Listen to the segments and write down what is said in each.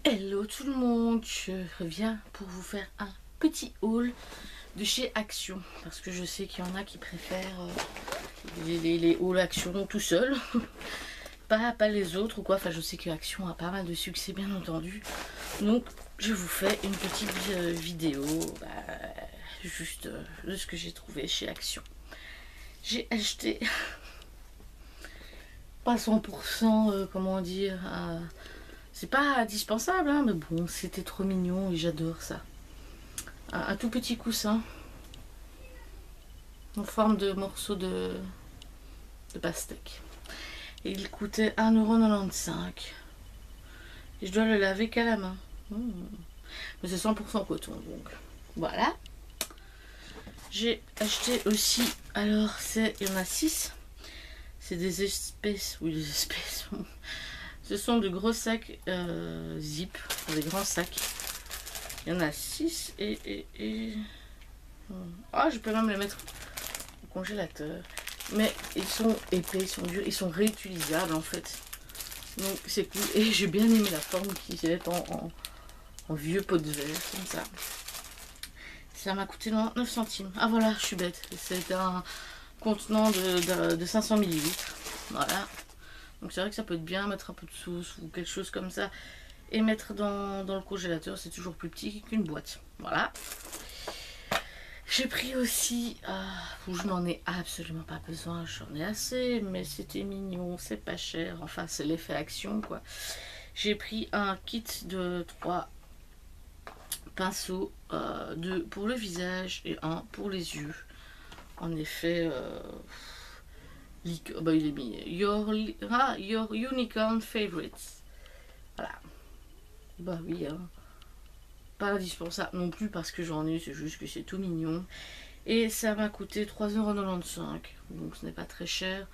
Hello tout le monde, je reviens pour vous faire un petit haul de chez Action parce que je sais qu'il y en a qui préfèrent les hauls Action tout seul, pas les autres ou quoi. Enfin, je sais que Action a pas mal de succès bien entendu, donc je vous fais une petite vidéo juste de ce que j'ai trouvé chez Action. J'ai acheté pas 100%, comment dire, c'est pas indispensable, hein, mais bon, c'était trop mignon et j'adore ça. Un tout petit coussin en forme de morceau de pastèque. Et il coûtait 1,95 €. Et je dois le laver qu'à la main. Mais c'est 100% coton, donc voilà. J'ai acheté aussi, alors il y en a 6. C'est des espèces, oui des espèces. Ce sont de gros sacs zip, des grands sacs. Il y en a 6 ah, je peux même les mettre au congélateur. Mais ils sont épais, ils sont durs, ils sont réutilisables en fait. Donc c'est cool. Et j'ai bien aimé la forme qui est en vieux pot de verre, comme ça. Ça m'a coûté 99 centimes. Ah voilà, je suis bête. C'est un contenant de 500 millilitres. Voilà. Donc c'est vrai que ça peut être bien, mettre un peu de sauce ou quelque chose comme ça. Et mettre dans le congélateur, c'est toujours plus petit qu'une boîte. Voilà. J'ai pris aussi, je n'en ai absolument pas besoin, j'en ai assez, mais c'était mignon, c'est pas cher, enfin c'est l'effet Action quoi. J'ai pris un kit de 3 pinceaux, 2 pour le visage et 1 pour les yeux. En effet, il est mis your Unicorn Favorites. Voilà. Bah oui, hein. Pas indispensable non plus parce que j'en ai, c'est juste que c'est tout mignon. Et ça m'a coûté 3,95 €, donc ce n'est pas très cher.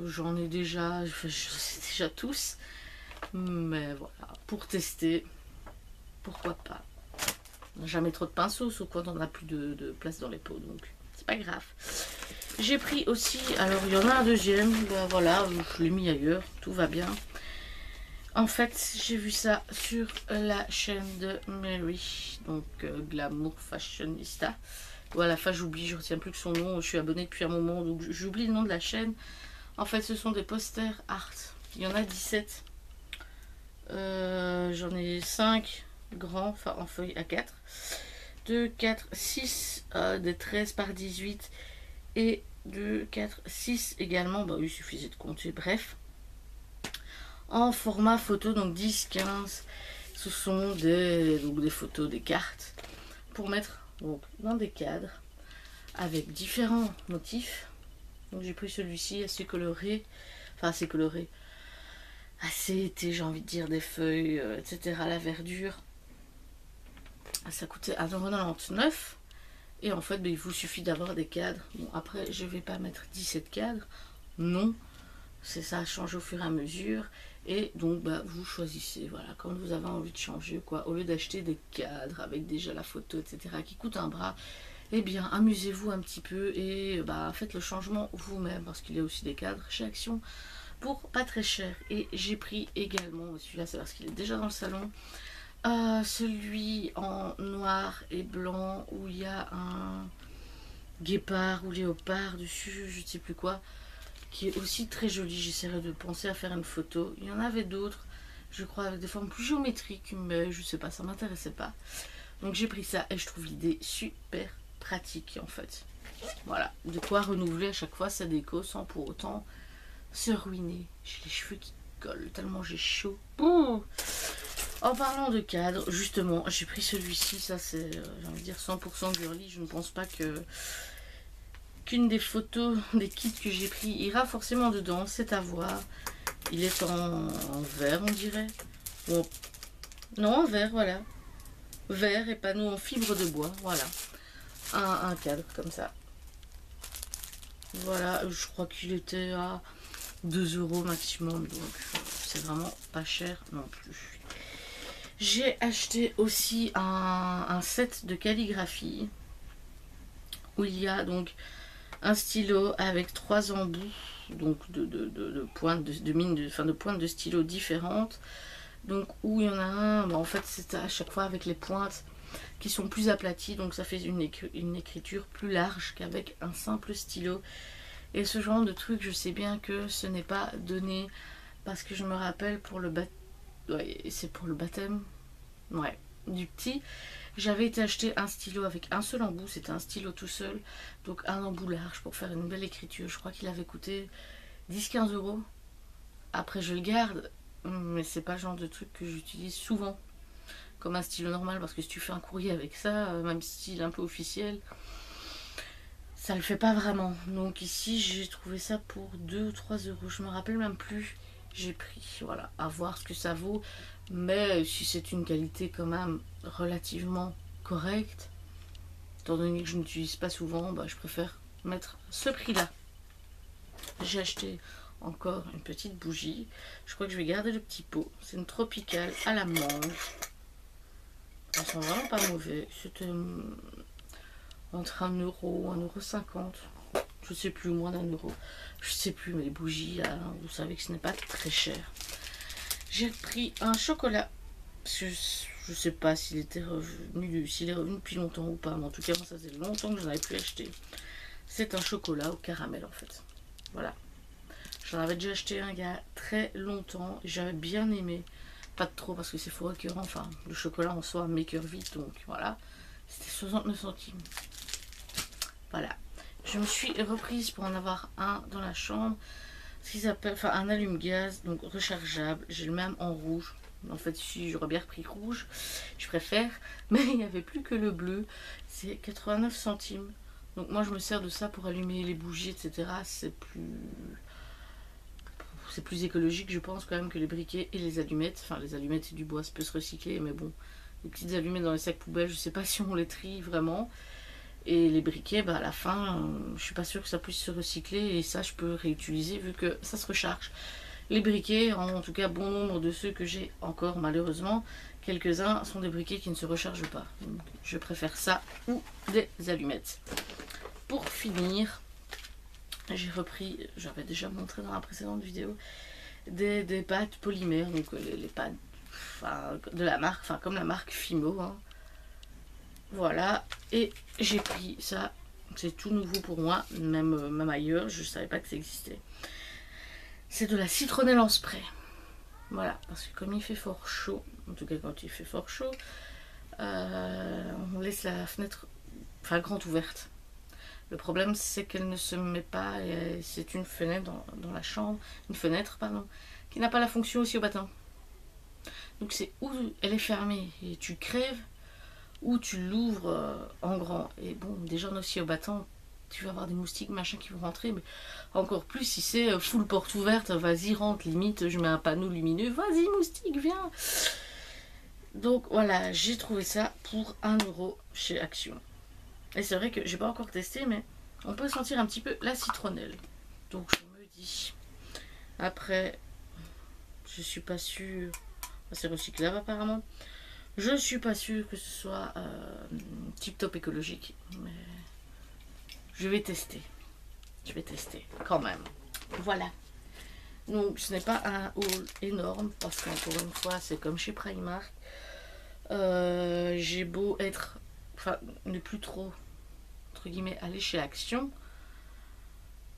J'en ai déjà, je sais déjà tous. Mais voilà, pour tester, pourquoi pas. On n'a jamais trop de pinceaux, sauf quand on n'a plus de place dans les pots, donc c'est pas grave. J'ai pris aussi, alors il y en a un deuxième, ben voilà, je l'ai mis ailleurs, tout va bien. En fait, j'ai vu ça sur la chaîne de Mary, donc Glamour Fashionista. Voilà, enfin j'oublie, je retiens plus que son nom, je suis abonnée depuis un moment, donc j'oublie le nom de la chaîne. En fait, ce sont des posters art. Il y en a 17. J'en ai 5 grands, enfin en feuille A4. 2, 4, 6, des 13 par 18. Et 2, 4, 6 également. Bah oui, il suffisait de compter, bref. En format photo, donc 10, 15. Ce sont des photos, des cartes pour mettre donc dans des cadres avec différents motifs. Donc j'ai pris celui-ci assez coloré, enfin assez coloré, assez été, j'ai envie de dire, des feuilles, etc. La verdure. Ça coûtait 1,99 €. Et en fait, il vous suffit d'avoir des cadres. Bon, après, je vais pas mettre 17 cadres. Non. C'est ça, change au fur et à mesure. Et donc, vous choisissez, voilà, quand vous avez envie de changer, quoi. Au lieu d'acheter des cadres avec déjà la photo, etc., qui coûtent un bras, eh bien, amusez-vous un petit peu et faites le changement vous-même. Parce qu'il y a aussi des cadres chez Action pour pas très cher. Et j'ai pris également, celui-là, c'est parce qu'il est déjà dans le salon, celui en noir et blanc où il y a un guépard ou léopard dessus, je ne sais plus quoi, qui est aussi très joli. J'essaierai de penser à faire une photo. Il y en avait d'autres, je crois, avec des formes plus géométriques, mais je sais pas, ça m'intéressait pas. Donc j'ai pris ça et je trouve l'idée super pratique en fait. Voilà, de quoi renouveler à chaque fois sa déco sans pour autant se ruiner. J'ai les cheveux qui collent tellement j'ai chaud. Ouh. En parlant de cadre, justement, j'ai pris celui-ci. Ça c'est, j'ai envie de dire, 100% girly. Je ne pense pas qu'une des photos des kits que j'ai pris ira forcément dedans. C'est à voir. Il est en vert, on dirait. Bon, non, en vert, voilà. Vert et panneau en fibre de bois. Voilà. Un cadre comme ça. Voilà, je crois qu'il était à 2 € maximum. Donc, c'est vraiment pas cher non plus. J'ai acheté aussi un set de calligraphie où il y a donc un stylo avec 3 embouts, donc de pointes de pointes de stylo différentes, Donc où il y en a un, en fait c'est à chaque fois avec les pointes qui sont plus aplaties, donc ça fait une écriture plus large qu'avec un simple stylo. Et ce genre de truc, je sais bien que ce n'est pas donné, parce que je me rappelle pour le c'est pour le baptême, ouais, du petit, j'avais été acheter un stylo avec un seul embout, c'était un stylo tout seul, donc un embout large pour faire une belle écriture. Je crois qu'il avait coûté 10-15 euros. Après je le garde, mais c'est pas le genre de truc que j'utilise souvent comme un stylo normal, parce que si tu fais un courrier avec ça, même style un peu officiel, ça le fait pas vraiment. Donc ici j'ai trouvé ça pour 2 ou 3 euros, je me rappelle même plus. J'ai pris, voilà, à voir ce que ça vaut, mais si c'est une qualité quand même relativement correcte, étant donné que je n'utilise pas souvent, bah, je préfère mettre ce prix là. J'ai acheté encore une petite bougie, je crois que je vais garder le petit pot, c'est une tropicale à la mangue. Elles sont vraiment pas mauvais, c'était entre 1 euro, 1,50 €, je sais plus, moins d'1 euro, je sais plus, mais les bougies, là, vous savez que ce n'est pas très cher. J'ai pris un chocolat, je sais pas s'il était revenu, s'il est revenu depuis longtemps ou pas, mais en tout cas moi ça faisait longtemps que je n'en avais plus acheté. C'est un chocolat au caramel en fait, voilà. J'en avais déjà acheté un il y a très longtemps et j'avais bien aimé, pas de trop parce que c'est faux écœurant, enfin le chocolat en soi m'écœure vite, donc voilà. C'était 69 centimes. Voilà. Je me suis reprise pour en avoir un dans la chambre. Ce qu'ils appellent, enfin un allume-gaz, donc rechargeable. J'ai le même en rouge. En fait, ici, j'aurais bien repris rouge. Je préfère. Mais il n'y avait plus que le bleu. C'est 89 centimes. Donc moi, je me sers de ça pour allumer les bougies, etc. C'est plus écologique, je pense, quand même, que les briquets et les allumettes. Enfin, les allumettes et du bois, ça peut se recycler, mais bon. Les petites allumettes dans les sacs poubelles, je sais pas si on les trie vraiment. Et les briquets, bah à la fin, je suis pas sûre que ça puisse se recycler, et ça je peux réutiliser vu que ça se recharge. Les briquets, en tout cas bon nombre de ceux que j'ai encore malheureusement, quelques-uns sont des briquets qui ne se rechargent pas. Donc, je préfère ça ou des allumettes. Pour finir, j'ai repris, j'avais déjà montré dans la précédente vidéo, des pâtes polymères, donc les pâtes de la marque, enfin comme la marque Fimo, hein. Voilà, et j'ai pris ça, c'est tout nouveau pour moi, même ailleurs, je ne savais pas que ça existait. C'est de la citronnelle en spray. Voilà, parce que comme il fait fort chaud, en tout cas quand il fait fort chaud, on laisse la fenêtre grande ouverte. Le problème c'est qu'elle ne se met pas, c'est une fenêtre dans la chambre, une fenêtre pardon, qui n'a pas la fonction aussi au battant. Donc c'est où elle est fermée et tu crèves, ou tu l'ouvres en grand. Et bon, déjà aussi au battant, tu vas avoir des moustiques machin qui vont rentrer, mais encore plus si c'est full porte ouverte, vas-y rentre, limite je mets un panneau lumineux, vas-y moustique viens. Donc voilà, j'ai trouvé ça pour 1 euro chez Action. Et c'est vrai que j'ai pas encore testé, mais on peut sentir un petit peu la citronnelle. Donc je me dis, après je suis pas sûre, c'est recyclable apparemment. Je suis pas sûre que ce soit tip top écologique, mais je vais tester. Je vais tester quand même. Voilà. Donc ce n'est pas un haul énorme parce qu'encore une fois c'est comme chez Primark. J'ai beau être, enfin ne plus trop entre guillemets aller chez Action,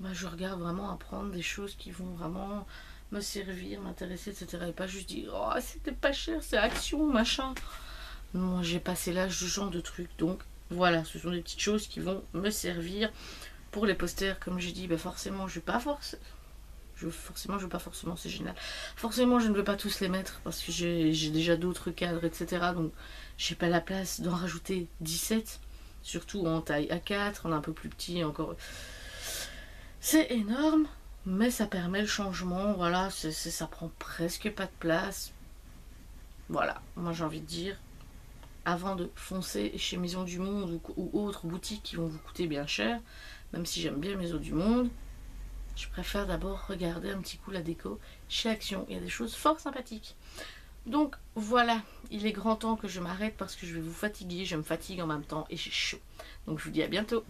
bah, je regarde vraiment à prendre des choses qui vont vraiment me servir, m'intéresser, etc. Et pas juste dire oh c'était pas cher, c'est Action machin. Non, j'ai passé l'âge de ce genre de trucs, donc voilà, ce sont des petites choses qui vont me servir. Pour les posters, comme j'ai dit, bah forcément je vais pas forcément, c'est génial. Forcément je ne veux pas tous les mettre parce que j'ai déjà d'autres cadres, etc. Donc j'ai pas la place d'en rajouter 17, surtout en taille A4, on est un peu plus petit encore. C'est énorme, mais ça permet le changement, voilà, ça prend presque pas de place. Voilà, moi j'ai envie de dire, avant de foncer chez Maison du Monde ou autres boutiques qui vont vous coûter bien cher, même si j'aime bien Maison du Monde, je préfère d'abord regarder un petit coup la déco chez Action. Il y a des choses fort sympathiques. Donc voilà, il est grand temps que je m'arrête parce que je vais vous fatiguer, je me fatigue en même temps et j'ai chaud. Donc je vous dis à bientôt.